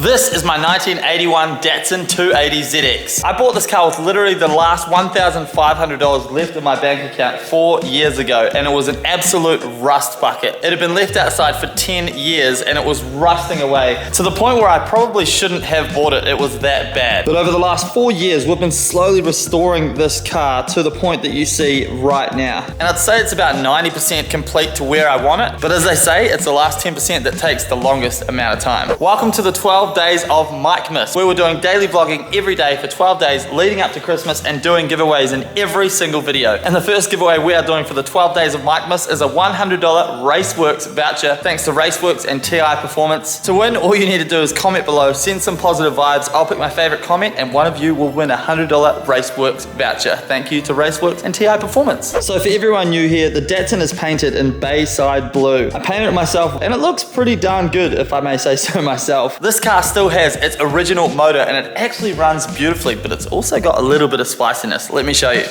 This is my 1981 Datsun 280ZX. I bought this car with literally the last $1,500 left in my bank account 4 years ago, and it was an absolute rust bucket. It had been left outside for 10 years and it was rusting away to the point where I probably shouldn't have bought it. It was that bad. But over the last 4 years, we've been slowly restoring this car to the point that you see right now. And I'd say it's about 90% complete to where I want it. But as they say, it's the last 10% that takes the longest amount of time. Welcome to the 12 days of Mikemas. We were doing daily vlogging every day for 12 days leading up to Christmas and doing giveaways in every single video. And the first giveaway we are doing for the 12 days of Mikemas is a $100 Raceworks voucher thanks to Raceworks and TI Performance. To win, all you need to do is comment below, send some positive vibes. I'll pick my favorite comment and one of you will win a $100 Raceworks voucher. Thank you to Raceworks and TI Performance. So for everyone new here, the Datsun is painted in Bayside Blue. I painted it myself and it looks pretty darn good, if I may say so myself. This car still has its original motor and it actually runs beautifully, but it's also got a little bit of spiciness. Let me show you.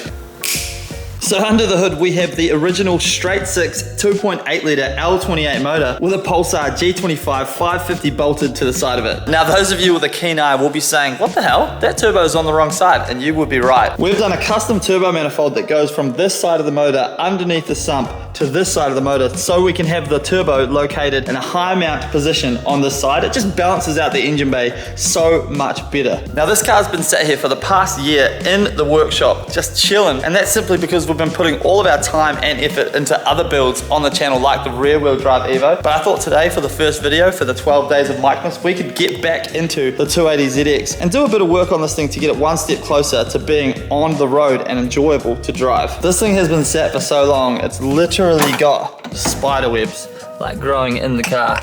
So under the hood, we have the original straight six 2.8 litre L28 motor with a Pulsar G25 550 bolted to the side of it. Now, those of you with a keen eye will be saying, what the hell? That turbo is on the wrong side, and you would be right. We've done a custom turbo manifold that goes from this side of the motor underneath the sump to this side of the motor so we can have the turbo located in a high mount position on this side. It just balances out the engine bay so much better. Now, this car's been sat here for the past year in the workshop, just chilling, and that's simply because we've been putting all of our time and effort into other builds on the channel like the rear wheel drive Evo. But I thought today for the first video for the 12 days of Mikemas, we could get back into the 280ZX and do a bit of work on this thing to get it one step closer to being on the road and enjoyable to drive. This thing has been sat for so long, it's literally got spider webs like growing in the car.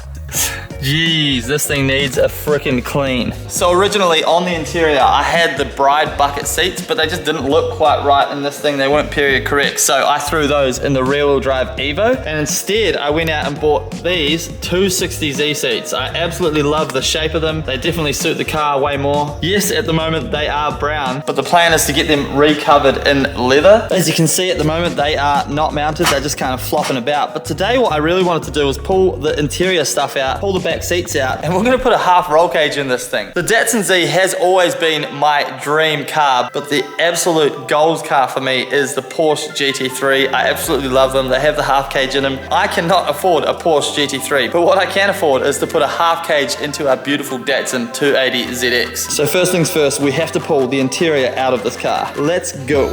Jeez, this thing needs a frickin' clean. So originally on the interior, I had the bride bucket seats, but they just didn't look quite right in this thing. They weren't period correct. So I threw those in the rear wheel drive Evo. And instead, I went out and bought these 260Z seats. I absolutely love the shape of them. They definitely suit the car way more. Yes, at the moment, they are brown, but the plan is to get them recovered in leather. As you can see at the moment, they are not mounted. They're just kind of flopping about. But today, what I really wanted to do was pull the interior stuff out, pull the back seats out, and we're gonna put a half roll cage in this thing. The Datsun Z has always been my dream car, but the absolute goals car for me is the Porsche GT3. I absolutely love them. They have the half cage in them. I cannot afford a Porsche GT3, but what I can afford is to put a half cage into our beautiful Datsun 280ZX. So first things first, we have to pull the interior out of this car. Let's go.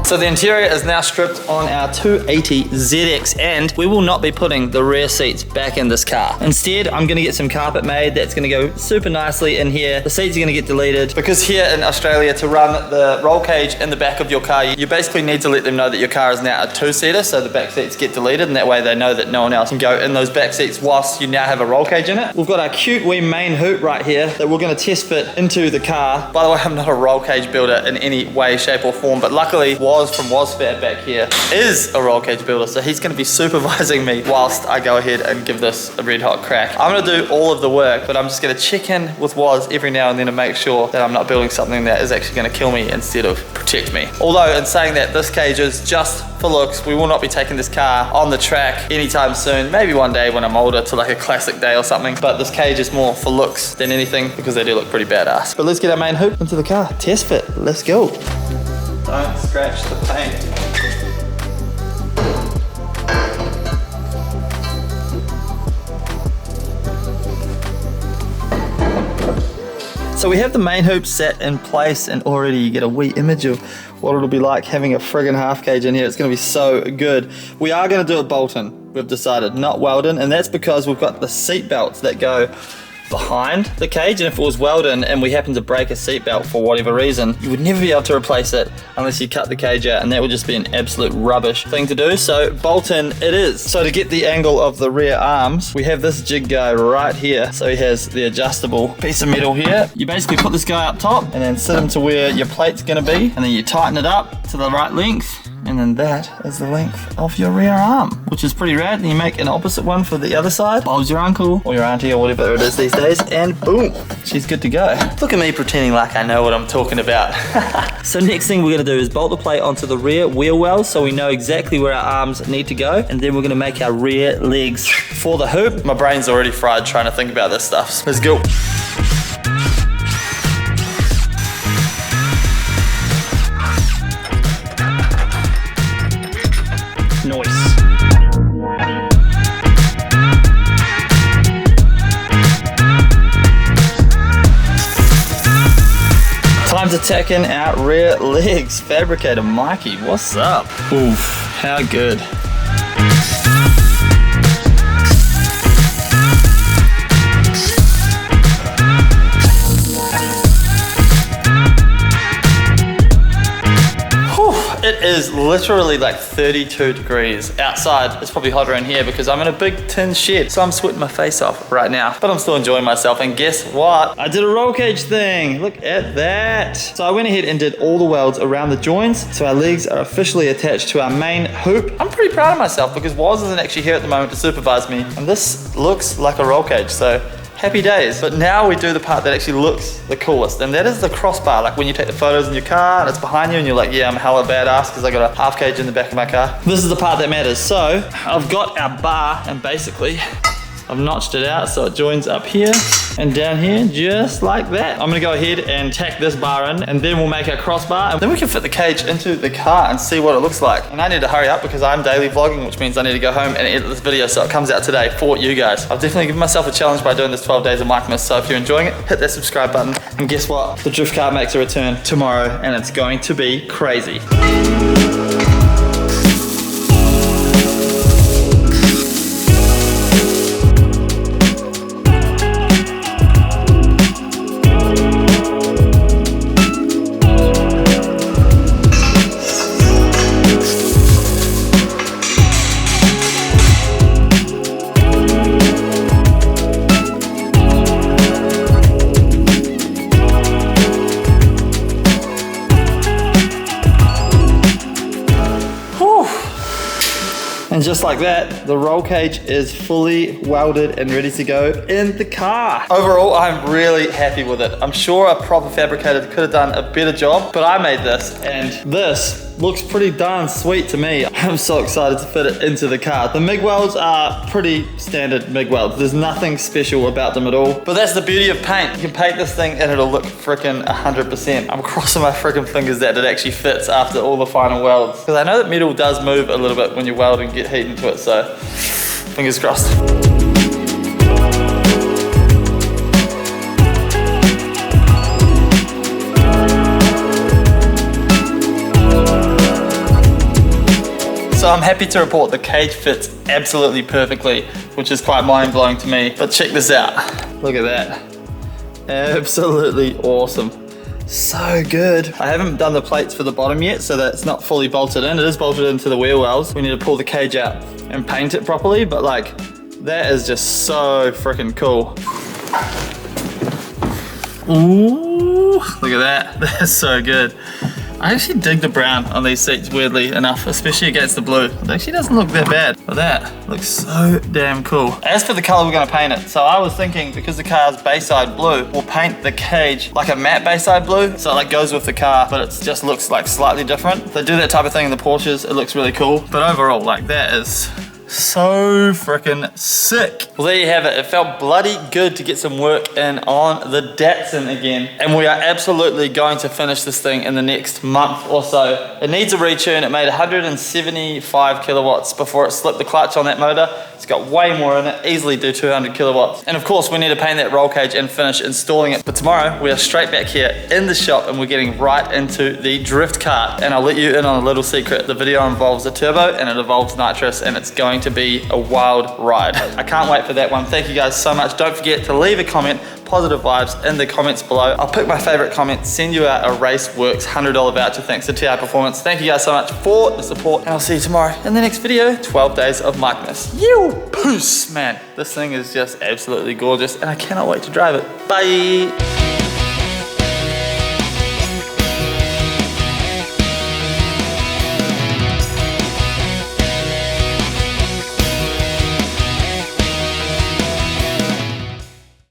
So the interior is now stripped on our 280ZX and we will not be putting the rear seats back in this car. Instead, I'm gonna get some carpet made that's gonna go super nicely in here. The seats are gonna get deleted because here in Australia, to run the roll cage in the back of your car, you basically need to let them know that your car is now a two-seater, so the back seats get deleted, and that way they know that no one else can go in those back seats whilst you now have a roll cage in it. We've got our cute wee main hoop right here that we're gonna test fit into the car. By the way, I'm not a roll cage builder in any way, shape or form, but luckily from Wasfab back here is a roll cage builder, so he's going to be supervising me whilst I go ahead and give this a red hot crack. I'm going to do all of the work, but I'm just going to check in with Waz every now and then to make sure that I'm not building something that is actually going to kill me instead of protect me. Although in saying that, this cage is just for looks. We will not be taking this car on the track anytime soon. Maybe one day when I'm older to like a classic day or something, but this cage is more for looks than anything because they do look pretty badass. But let's get our main hoop into the car. Test fit. Let's go. Don't scratch the paint. So we have the main hoop set in place and already you get a wee image of what it'll be like having a friggin' half cage in here. It's gonna be so good. We are gonna do it bolt-in, we've decided, not weld-in, and that's because we've got the seat belts that go behind the cage, and if it was welded and we happen to break a seatbelt for whatever reason, you would never be able to replace it unless you cut the cage out, and that would just be an absolute rubbish thing to do. So bolt in it is. So to get the angle of the rear arms, we have this jig guy right here. So he has the adjustable piece of metal here. You basically put this guy up top and then sit him to where your plate's gonna be, and then you tighten it up to the right length. And then that is the length of your rear arm, which is pretty rad. Then you make an opposite one for the other side. Bob's your uncle or your auntie or whatever it is these days, and boom, she's good to go. Look at me pretending like I know what I'm talking about. So next thing we're gonna do is bolt the plate onto the rear wheel wells so we know exactly where our arms need to go, and then we're gonna make our rear legs for the hoop. My brain's already fried trying to think about this stuff. So let's go. Nice. Time to tack in our rear legs. Fabricator Mikey, what's up? Oof, how good. It is literally like 32 degrees. Outside, it's probably hotter in here because I'm in a big tin shed. So I'm sweating my face off right now, but I'm still enjoying myself. And guess what? I did a roll cage thing. Look at that. So I went ahead and did all the welds around the joints. So our legs are officially attached to our main hoop. I'm pretty proud of myself because Woz isn't actually here at the moment to supervise me. And this looks like a roll cage. So happy days. But now we do the part that actually looks the coolest, and that is the crossbar. Like when you take the photos in your car and it's behind you and you're like, yeah, I'm hella badass because I got a half cage in the back of my car. This is the part that matters. So I've got our bar and basically I've notched it out so it joins up here and down here just like that. I'm gonna go ahead and tack this bar in, and then we'll make our crossbar, and then we can fit the cage into the car and see what it looks like. And I need to hurry up because I'm daily vlogging, which means I need to go home and edit this video so it comes out today for you guys. I've definitely given myself a challenge by doing this 12 days of Mikemas, so if you're enjoying it, hit that subscribe button. And guess what? The drift car makes a return tomorrow and it's going to be crazy. And just like that, the roll cage is fully welded and ready to go in the car. Overall, I'm really happy with it. I'm sure a proper fabricator could have done a better job, but I made this, and this looks pretty darn sweet to me. I'm so excited to fit it into the car. The MIG welds are pretty standard MIG welds. There's nothing special about them at all. But that's the beauty of paint. You can paint this thing and it'll look frickin' 100%. I'm crossing my frickin' fingers that it actually fits after all the final welds. Because I know that metal does move a little bit when you weld and get heat into it, so fingers crossed. So I'm happy to report the cage fits absolutely perfectly, which is quite mind-blowing to me. But check this out. Look at that. Absolutely awesome. So good. I haven't done the plates for the bottom yet, so that's not fully bolted in. It is bolted into the wheel wells. We need to pull the cage out and paint it properly, but like, that is just so freaking cool. Ooh, look at that. That's so good. I actually dig the brown on these seats, weirdly enough, especially against the blue. It actually doesn't look that bad, but that looks so damn cool. As for the color we're gonna paint it, so I was thinking because the car's Bayside blue, we'll paint the cage like a matte Bayside blue, so it like goes with the car, but it just looks like slightly different. They do that type of thing in the Porsches, it looks really cool. But overall, like that is so freaking sick. Well, there you have it. It felt bloody good to get some work in on the Datsun again. And we are absolutely going to finish this thing in the next month or so. It needs a retune. It made 175 kilowatts before it slipped the clutch on that motor. It's got way more in it, easily do 200 kilowatts. And of course, we need to paint that roll cage and finish installing it. But tomorrow, we are straight back here in the shop and we're getting right into the drift kart. And I'll let you in on a little secret. The video involves a turbo and it involves nitrous, and it's going to be a wild ride. I can't wait for that one. Thank you guys so much. Don't forget to leave a comment, positive vibes in the comments below. I'll pick my favorite comment, send you out a RaceWorks $100 voucher thanks to TI Performance. Thank you guys so much for the support, and I'll see you tomorrow in the next video, 12 days of Mikemas. Peace, man. This thing is just absolutely gorgeous and I cannot wait to drive it. Bye.